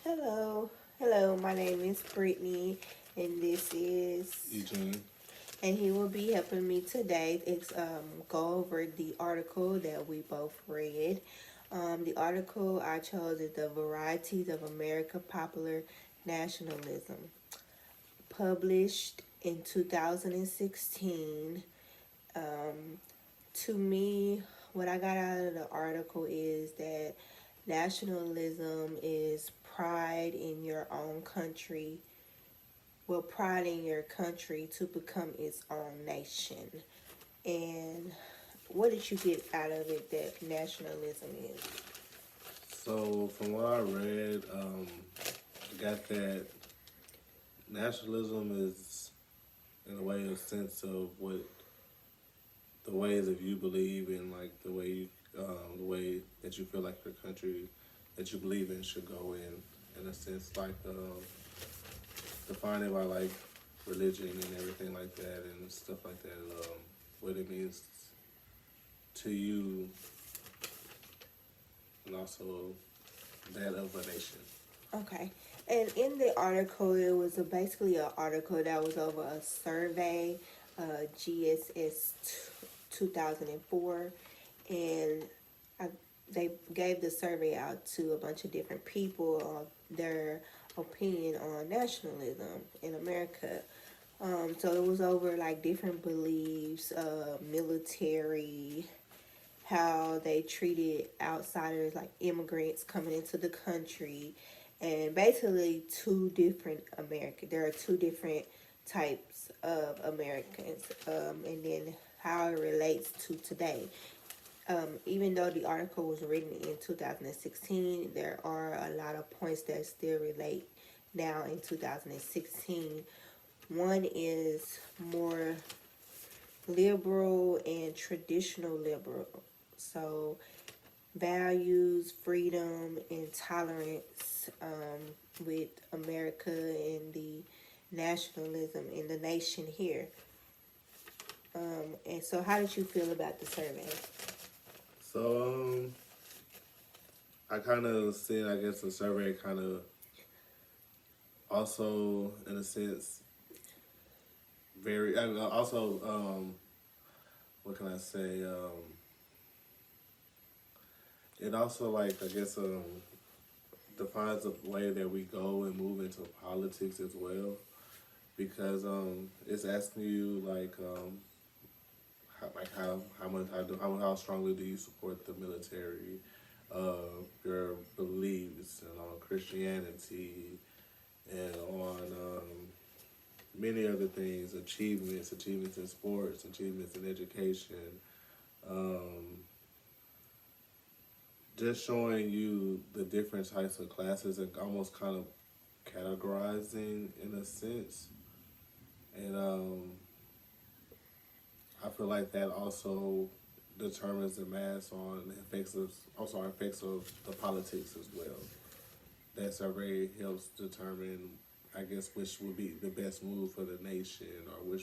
Hello. Hello, my name is Brittany, and this is, Eugene. and he will be helping me today. Go over the article that we both read. The article I chose is The Varieties of America Popular Nationalism, published in 2016. Um, to me, what I got out of the article is that nationalism is pride in your own country, pride in your country to become its own nation. And what did you get out of it that nationalism is? So, from what I read, I got that nationalism is, in a way, a sense of what the ways that you believe in, like the way that you feel like your country that you believe in should go in a sense, like defined by like religion and everything like that and stuff like that. What it means to you, and also that of a nation. Okay. And in the article, it was basically an article that was over a survey, GSS 2004, and I, they gave the survey out to a bunch of different people on their opinion on nationalism in America. So it was over like different beliefs, military, how they treated outsiders like immigrants coming into the country, and basically two different American. There are two different types of Americans, and then how it relates to today. Even though the article was written in 2016, there are a lot of points that still relate now in 2016. One is more liberal and traditional liberal. So, values, freedom, and tolerance with America and the nationalism in the nation here. And so, how did you feel about the survey? So, I kind of seen, I guess, the survey kind of also, in a sense, very, and also, what can I say? It also, like, I guess, defines the way that we go and move into politics as well, because it's asking you how strongly do you support the military, your beliefs and on Christianity and on many other things, achievements in sports, achievements in education, um, just showing you the different types of classes and almost kind of categorizing in a sense. And I feel like that also determines the mass on effects of the politics as well. That survey helps determine, I guess, which would be the best move for the nation, or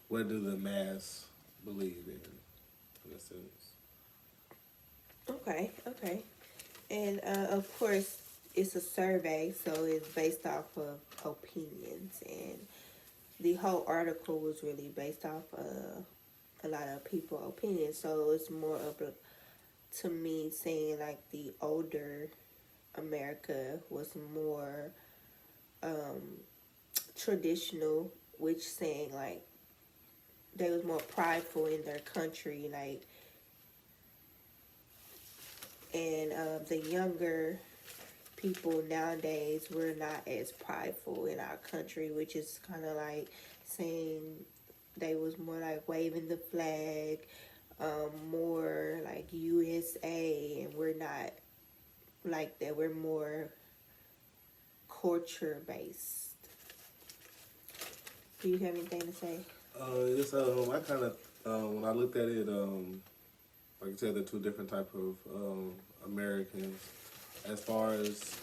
what do the mass believe in a sense. Okay, okay. And of course, it's a survey, so it's based off of opinions. And the whole article was really based off a lot of people's opinions. So it's more of to me, saying like the older America was more um, traditional, which saying like they was more prideful in their country, like, and the younger people nowadays we're not as prideful in our country, which is kind of like saying they was more like waving the flag, more like USA, and we're not like that. We're more culture based. Do you have anything to say? It's I kind of when I looked at it, like I said, the two different type of Americans. As far as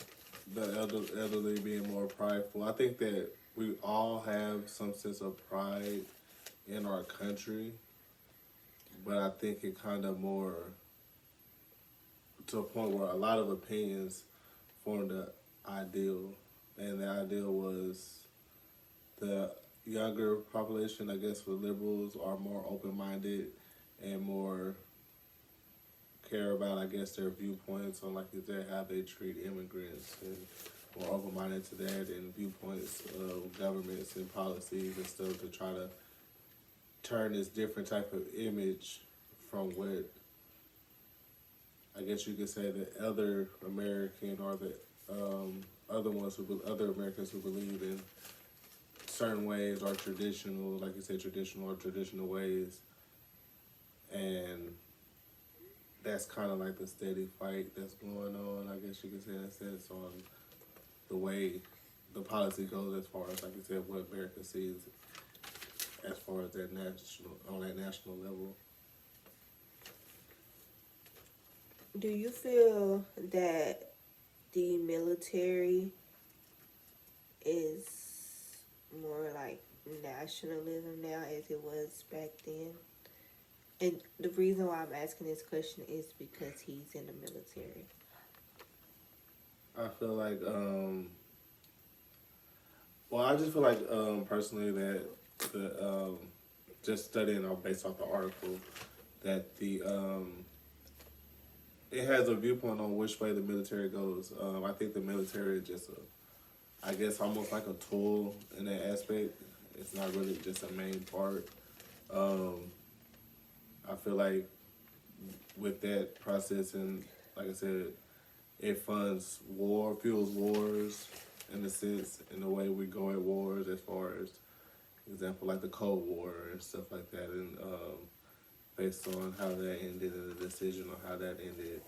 the elderly being more prideful, I think that we all have some sense of pride in our country, but I think it kind of more to a point where a lot of opinions formed ideal, and the ideal was the younger population, I guess, with liberals are more open minded and more care about, I guess, their viewpoints on, like you said, how they treat immigrants, and more open minded to that, and viewpoints of governments and policies and stuff to try to turn this different type of image from what I guess you could say the other American or the other Americans who believe in certain ways are traditional, like you said, traditional ways, and that's kind of like the steady fight that's going on. I guess you could say in a sense on the way the policy goes as far as, like you said, what America sees as far as that national level. Do you feel that the military is more like nationalism now as it was back then? And the reason why I'm asking this question is because he's in the military. I feel like, well, I just feel like personally that the just studying based off the article that the it has a viewpoint on which way the military goes. I think the military is just I guess almost like a tool in that aspect. It's not really just a main part. I feel like with that process, and like I said, it funds war, fuels wars in a sense, in the way we go at wars as far as, example, like the Cold War and stuff like that, and based on how that ended and the decision on how that ended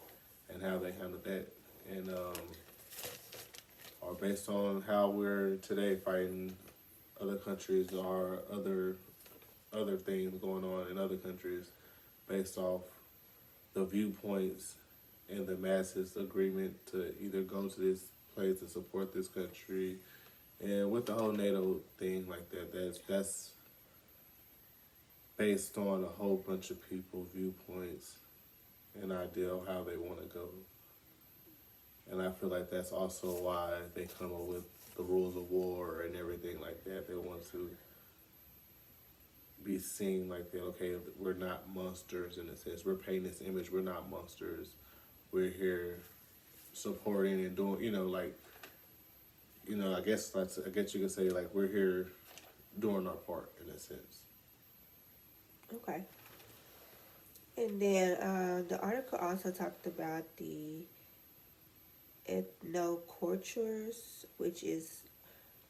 and how they handled that, and or based on how we're today fighting other countries or other things going on in other countries based off the viewpoints and the masses' agreement to either go to this place to support this country, and with the whole NATO thing like that, that's based on a whole bunch of people's viewpoints and idea of how they want to go. And I feel like that's also why they come up with the rules of war and everything like that. They want to be seen like that. Okay, we're not monsters in a sense. We're painting this image. We're not monsters. We're here supporting and doing. I guess you could say like we're here doing our part in a sense. Okay. And then the article also talked about the ethnocultures, which is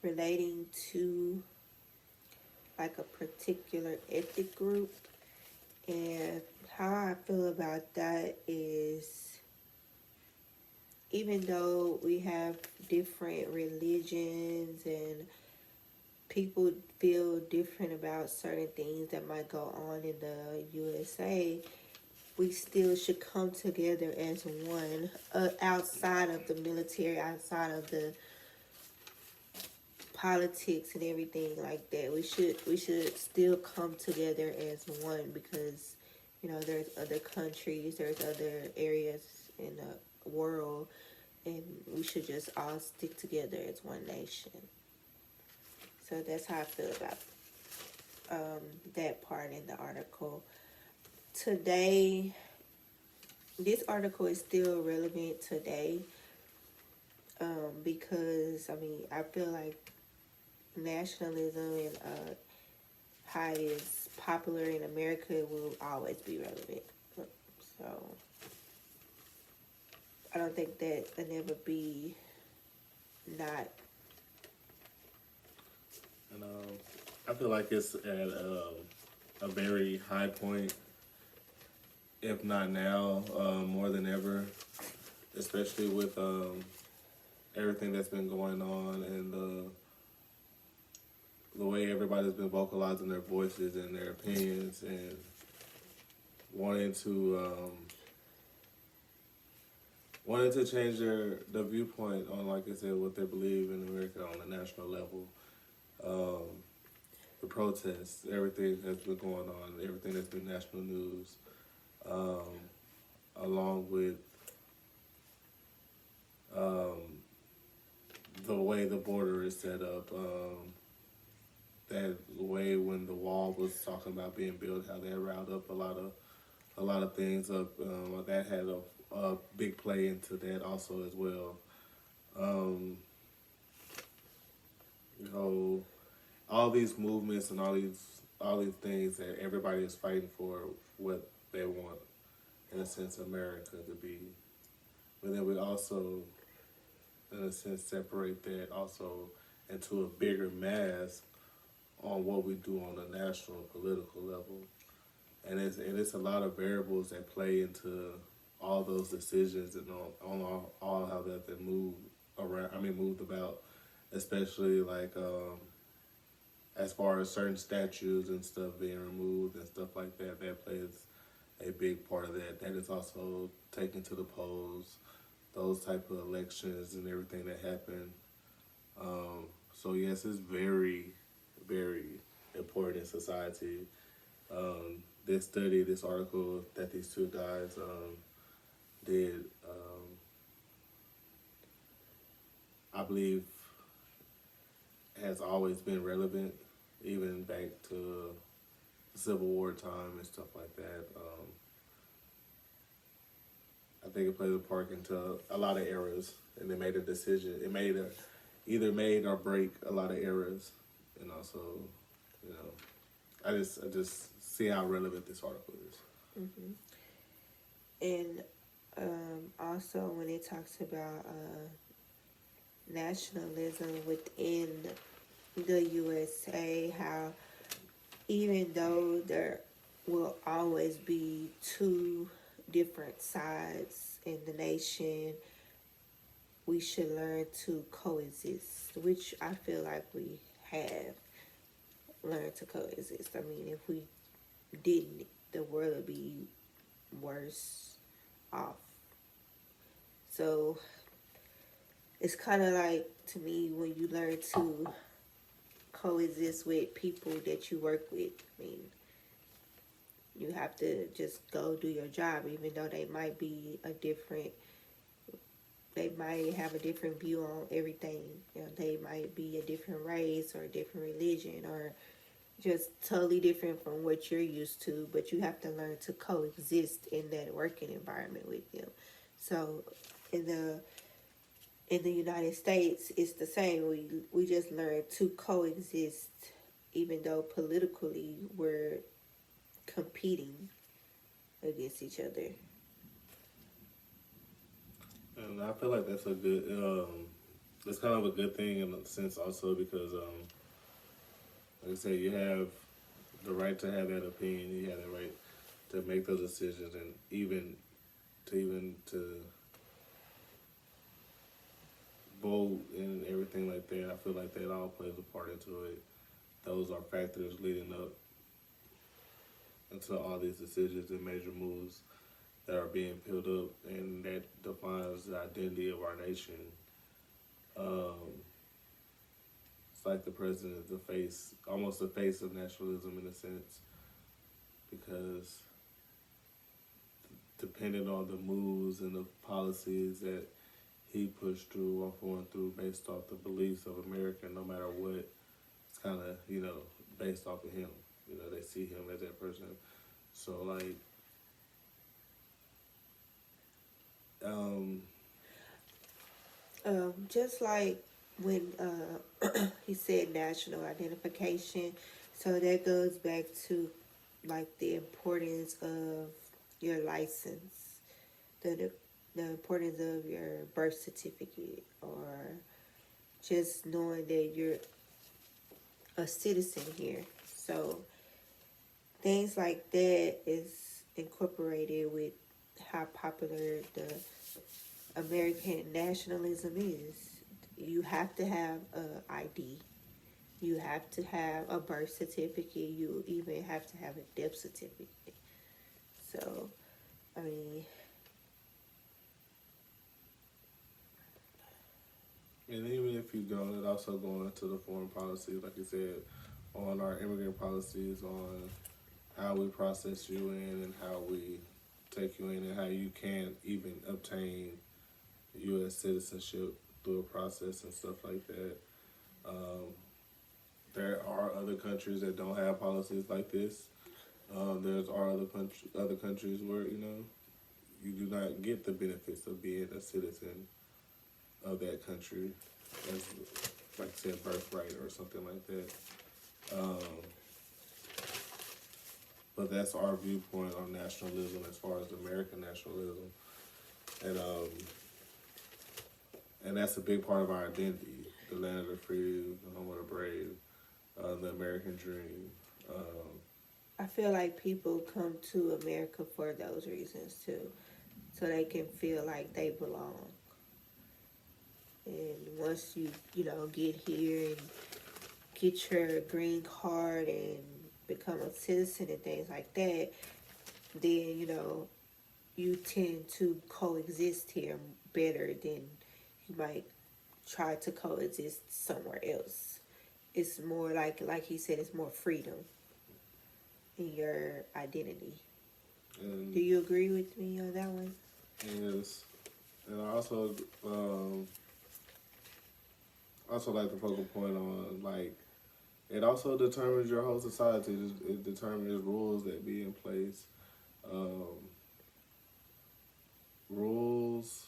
relating to like a particular ethnic group. And how I feel about that is, even though we have different religions and people feel different about certain things that might go on in the USA, we still should come together as one, outside of the military, outside of the politics and everything like that. We should still come together as one, because there's other countries, there's other areas in the world, and we should just all stick together as one nation. So that's how I feel about that part in the article. Today, this article is still relevant today, because I feel like nationalism and how it is popular in America will always be relevant. So I don't think that will never be not. And I feel like it's at a very high point, if not now, more than ever, especially with everything that's been going on and the way everybody's been vocalizing their voices and their opinions and wanting to change the viewpoint on, like I said, what they believe in America on a national level. The protests, everything that's been going on, everything that's been national news, along with way the border is set up. That way when the wall was talking about being built, how that riled up a lot of things up. That had a big play into that also as well. Um, you know, all these movements and all these things that everybody is fighting for what they want, in a sense, America to be. But then we also, in a sense, separate that also into a bigger mass on what we do on a national political level. And it's a lot of variables that play into all those decisions and on all how that they move around. I mean, moved about, especially like as far as certain statues and stuff being removed and stuff like that. That plays a big part of that. That is also taken to the polls, those type of elections and everything that happen. So yes, it's very, very important in society. This study, this article that these two guys did, I believe, has always been relevant, even back to the Civil War time and stuff like that. I think it played a part into a lot of eras, and they made a decision. It made either made or break a lot of eras, and also, you know, I just see how relevant this article is. And also when it talks about nationalism within the USA, how even though there will always be two different sides in the nation, we should learn to coexist, which I feel like we have learned to coexist. I mean, if we didn't, the world would be worse off. So it's kind of like, to me, when you learn to coexist with people that you work with. I mean, you have to just go do your job, even though they might have a different view on everything. You know, they might be a different race or a different religion or just totally different from what you're used to, but you have to learn to coexist in that working environment with them. So in the United States, it's the same. We just learn to coexist, even though politically we're competing against each other. And I feel like that's a good, it's kind of a good thing in a sense also because, like I said, you have the right to have that opinion. You have the right to make those decisions, and even to vote and everything like that. I feel like that all plays a part into it. Those are factors leading up into all these decisions and major moves that are being built up, and that defines the identity of our nation. It's like the president is the face, almost the face of nationalism in a sense, because depending on the moves and the policies that he pushed through or going through based off the beliefs of America, no matter what, it's kind of, based off of him. They see him as that person. So, like, Just like when he said national identification, so that goes back to like the importance of your license, the importance of your birth certificate, or just knowing that you're a citizen here. So things like that is incorporated with how popular the American nationalism is. You have to have a ID. You have to have a birth certificate. You even have to have a death certificate. So, I mean, and even if you don't, it also going into the foreign policy, like you said, on our immigrant policies, on how we process you in and how we take you in and how you can even obtain U.S. citizenship through a process and stuff like that. Um, there are other countries that don't have policies like this. There's are other countries where you do not get the benefits of being a citizen of that country, as like I said, birthright or something like that. But that's our viewpoint on nationalism as far as American nationalism, and um, and that's a big part of our identity: the land of the free, the home of the brave, the American dream. I feel like people come to America for those reasons too, so they can feel like they belong. And once you get here and get your green card and become a citizen and things like that, then you tend to coexist here better than you might try to coexist somewhere else. It's more like he said, it's more freedom in your identity. Do And you agree with me on that one? yes, and I also like the focal point on like it also determines your whole society. It determines rules that be in place, um, rules.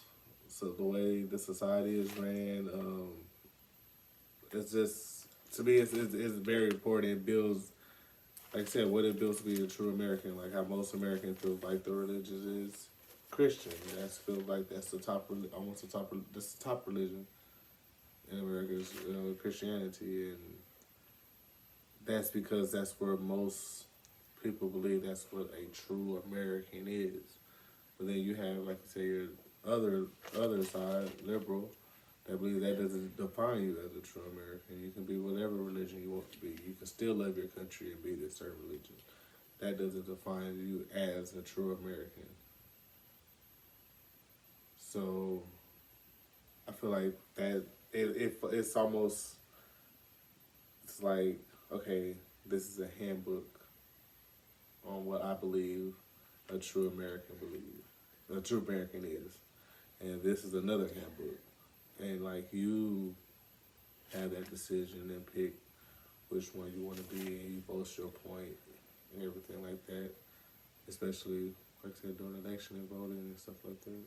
So the way the society is ran, it's just to me, it's very important. It builds, like I said, what it builds to be a true American. Like how most Americans feel like the religion is Christian. That's feels like that's the top, almost the top. This the top religion in America is Christianity, and that's because that's where most people believe that's what a true American is. But then you have, like you say, your other side, liberal, that believes that doesn't define you as a true American. You can be whatever religion you want to be. You can still love your country and be this certain religion. That doesn't define you as a true American. So I feel like that it's almost it's like okay, this is a handbook on what I believe a true American a true American is, and this is another handbook, and like you have that decision and pick which one you want to be, and you boast your point and everything like that, especially like I said during election and voting and stuff like that.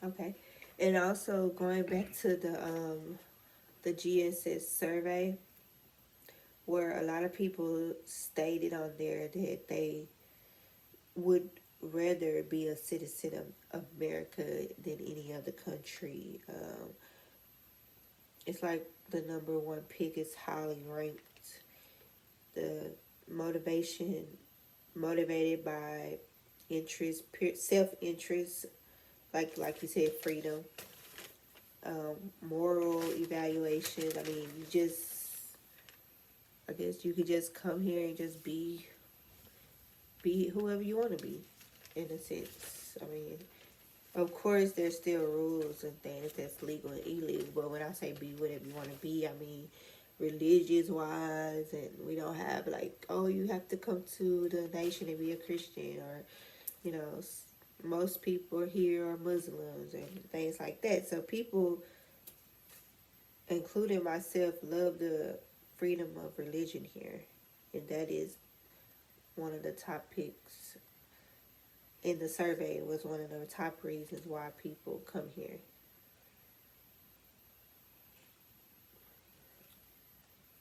Okay. And also going back to the GSS survey, where a lot of people stated on there that they would rather be a citizen of America than any other country. It's like the number one pick is highly ranked. The motivation, motivated by interest, self-interest, like you said, freedom, moral evaluation. I mean, I guess you could just come here and just be whoever you want to be, in a sense. I mean, of course, there's still rules and things that's legal and illegal, but when I say be whatever you want to be, I mean religious wise, and we don't have like, oh, you have to come to the nation and be a Christian, or you know, most people here are Muslims and things like that. So people, including myself, love the freedom of religion here, and that is one of the top picks in the survey. It was one of the top reasons why people come here.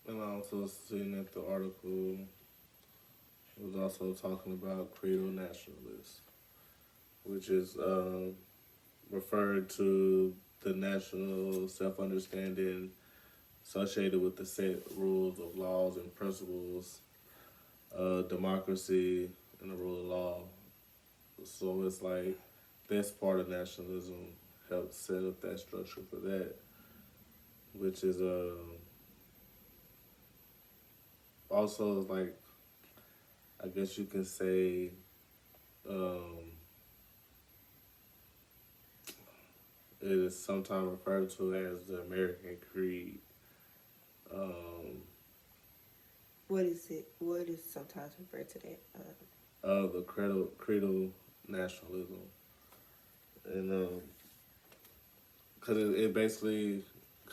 And I also seen that the article was also talking about credo nationalists, which is referred to the national self-understanding associated with the set rules of laws and principles, democracy, and the rule of law. So it's like this part of nationalism helps set up that structure for that, which is also like I guess you can say it is sometimes referred to as the American Creed. What is it? What is sometimes referred to that? The credo nationalism, and because it basically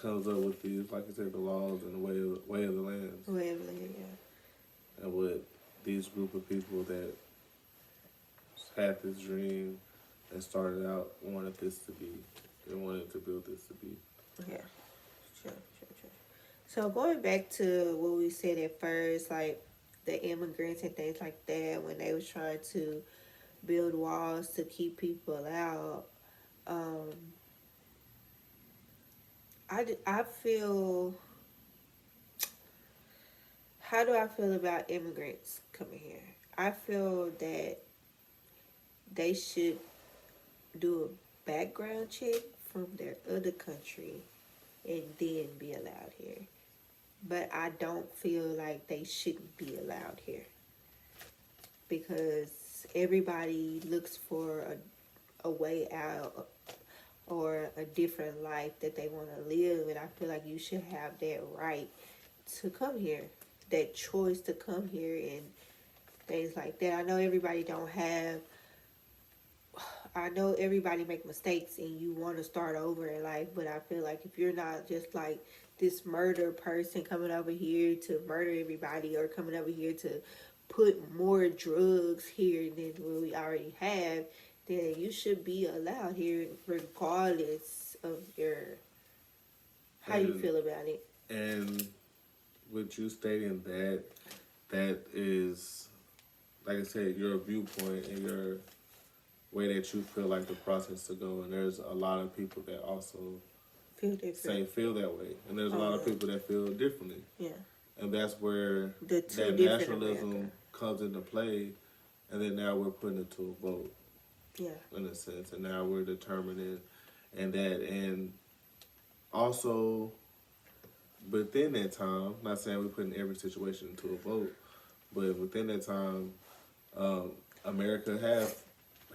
comes up with these, like I said, the laws and the way of the lands, Wavelength, yeah. and what these group of people that had this dream and started out wanted this to be. They wanted to build this to be. Yeah. Sure. So going back to what we said at first, like the immigrants and things like that, when they was trying to build walls to keep people out, um, I feel, how do I feel about immigrants coming here? I feel that they should do a background check from their other country and then be allowed here. But I don't feel like they shouldn't be allowed here because everybody looks for a way out or a different life that they want to live, and I feel like you should have that right to come here, that choice to come here and things like that. I know everybody make mistakes and you want to start over in life, but I feel like if you're not just like this murder person coming over here to murder everybody or coming over here to put more drugs here than what we already have, then you should be allowed here regardless of your how you feel about it. And with you stating that, that is, like I said, your viewpoint and your way that you feel like the process to go. And there's a lot of people that also feel that way. And there's a lot of people that feel differently. Yeah. And that's where that nationalism comes into play. And then now we're putting it to a vote. Yeah. In a sense. And now we're determining and also within that time, not saying we're putting every situation into a vote, but within that time, America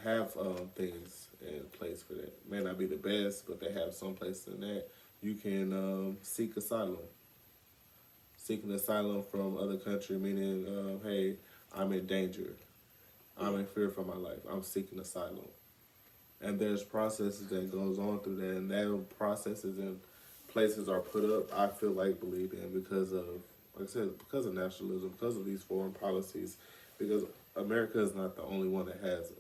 have things in place for that. May not be the best, but they have some place in that. You can seek asylum. Seeking asylum from other country, meaning, hey, I'm in danger. I'm in fear for my life. I'm seeking asylum. And there's processes that goes on through that, and that processes and places are put up, I feel like, believed in because of, like I said, because of nationalism, because of these foreign policies, because America is not the only one that has,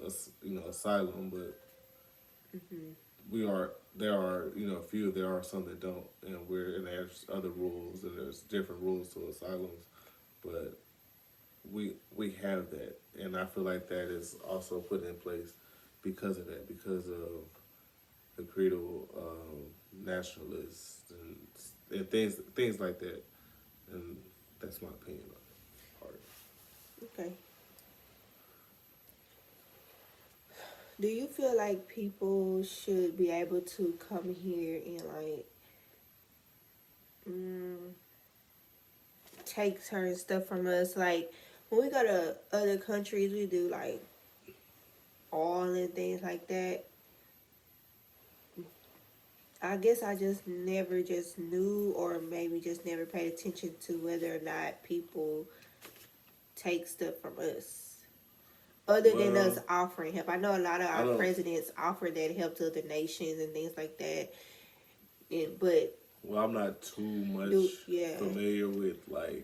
asylum, but there are, a few, there are some that don't, and there's other rules, and there's different rules to asylums, but we have that, and I feel like that is also put in place because of that, because of the credo nationalists and things like that, and that's my opinion on it. Okay. Do you feel like people should be able to come here and take certain stuff from us? Like when we go to other countries, we do like oil and things like that. I guess I just never just knew, or maybe just never paid attention to whether or not people take stuff from us. Other than us offering help. I know a lot of our presidents offer that help to other nations and things like that. Well, I'm not too much familiar with, like,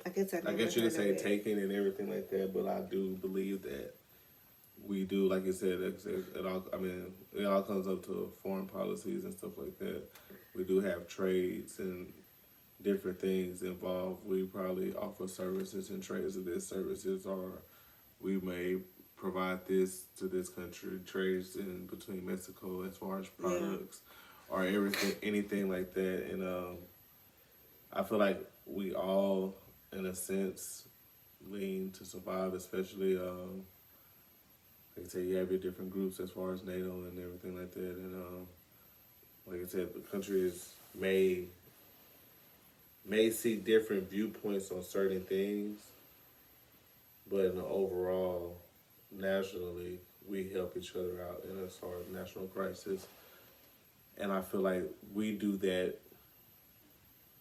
I guess you could say taking and everything like that, but I do believe that we do, like you said, it all comes up to foreign policies and stuff like that. We do have trades and different things involved. We probably offer services and trades of these services, or we may provide this to this country, trades in between Mexico as far as products or anything like that. And I feel like we all, in a sense, lean to survive, especially, like I said, you have your different groups as far as NATO and everything like that. And like I said, the countries may see different viewpoints on certain things, but in the overall, nationally, we help each other out in as far as national crisis. And I feel like we do that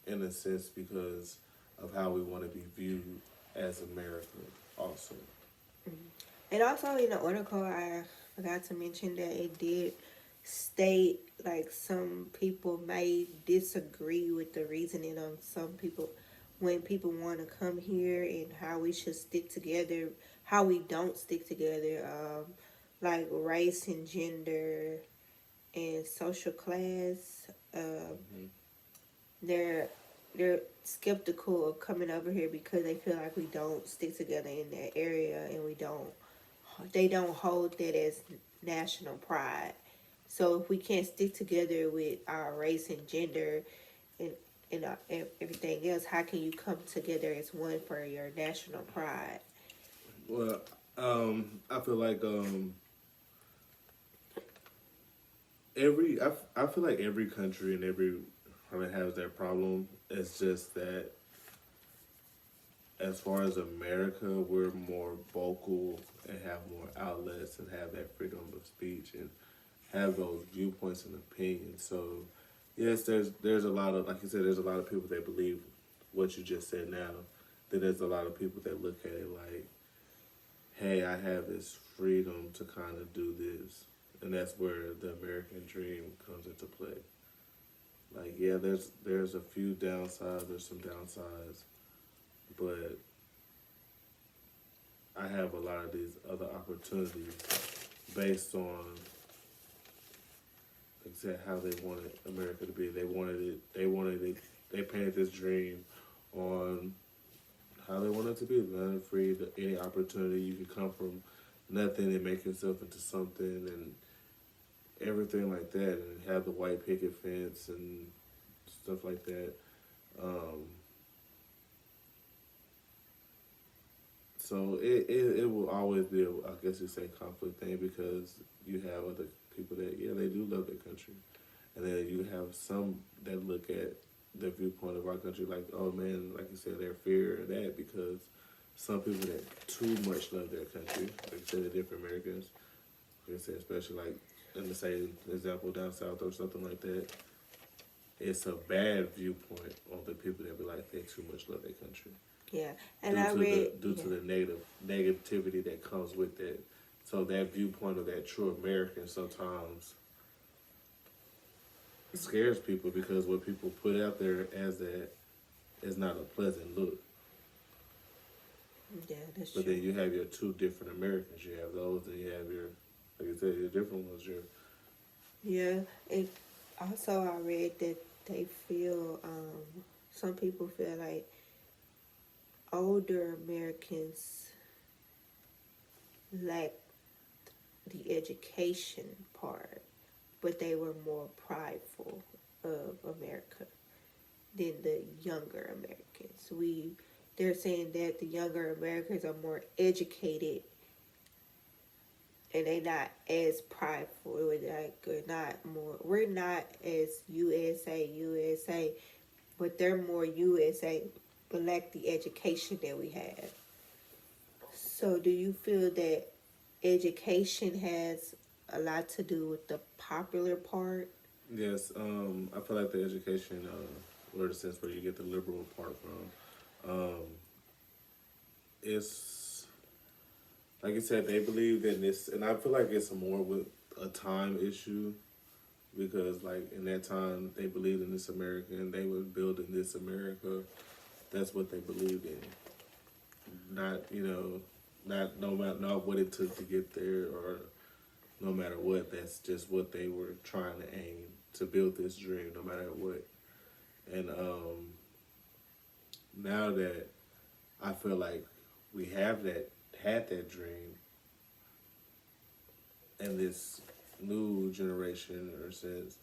in a sense because of how we want to be viewed as America also. And also in the article, I forgot to mention that it did state, like some people may disagree with the reasoning on some people when people want to come here and how we should stick together, how we don't stick together, like race and gender and social class. Hmm. They're they're skeptical of coming over here because they feel like we don't stick together in that area and they don't hold that as national pride. So if we can't stick together with our race and gender and and everything else, how can you come together as one for your national pride? Well, I feel like I feel like every country and every kind of has their problem. It's just that as far as America, we're more vocal and have more outlets and have that freedom of speech and have those viewpoints and opinions. So, yes, there's a lot of, like you said, there's a lot of people that believe what you just said now. Then there's a lot of people that look at it like, hey, I have this freedom to kind of do this, and that's where the American dream comes into play. Like, yeah, there's a few downsides. There's some downsides, but I have a lot of these other opportunities based on, like I said, how they wanted America to be. They wanted it. They wanted it. They painted this dream on how they wanted it to be. Land free, any opportunity you could come from nothing and make yourself into something and everything like that, and have the white picket fence and stuff like that. Um, so it will always be, I guess you say, conflict thing because you have other people that, yeah, they do love their country. And then you have some that look at the viewpoint of our country like, oh man, like you said, they're fear of that because some people that too much love their country, like you said, the different Americans, like I said, especially like in the same example down south or something like that, it's a bad viewpoint on the people that be like they too much love their country Yeah, and I read due yeah. to the negativity that comes with that. So that viewpoint of that true American sometimes scares people because what people put out there as that is not a pleasant look. Yeah, that's But true. then you have your two different Americans. You have those, and you have your, like I said, your different ones. Your Yeah, and also I read that they feel some people feel like older Americans lack the education part, but they were more prideful of America than the younger Americans. They're saying that the younger Americans are more educated and they not as prideful. We're not more. We're not as USA, but they're more USA, but lack the education that we have. So, do you feel that education has a lot to do with the popular part? yes, I feel like the education, or the sense where you get the liberal part from, it's like I said, they believe in this, and I feel like it's more with a time issue because, like in that time, they believed in this America and they were building this America. That's what they believed in. Not not no matter not what it took to get there or no matter what. That's just what they were trying to aim to build this dream, no matter what. And now that I feel like we have had that dream, and this new generation or since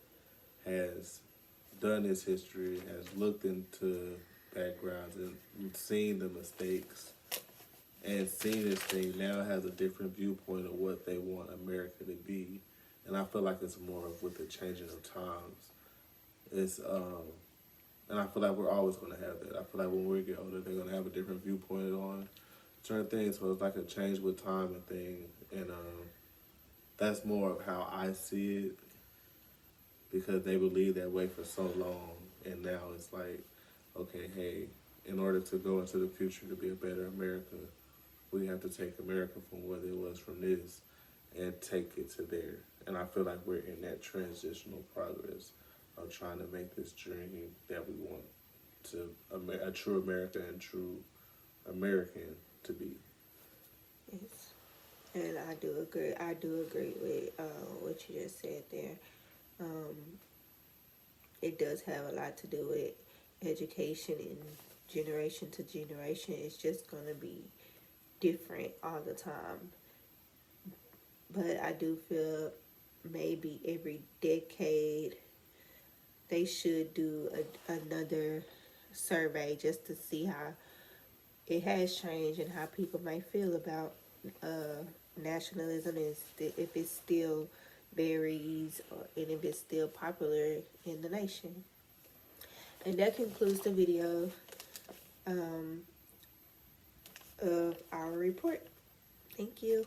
has done its history, has looked into backgrounds and seen the mistakes and seeing this thing now has a different viewpoint of what they want America to be. And I feel like it's more of with the changing of times. It's and I feel like we're always gonna have that. I feel like when we get older they're gonna have a different viewpoint on certain things. So it's like a change with time and thing. And that's more of how I see it because they believed that way for so long and now it's like, okay, hey, in order to go into the future to be a better America, we have to take America from what it was from this and take it to there. And I feel like we're in that transitional progress of trying to make this journey that we want to a true America and true American to be. Yes. And I do agree. I do agree with what you just said there. Um, it does have a lot to do with education, and generation to generation. It's just going to be different all the time. But I do feel maybe every decade they should do another survey just to see how it has changed and how people may feel about nationalism, and if it still varies, and if it's still popular in the nation. And that concludes the video of our report. Thank you.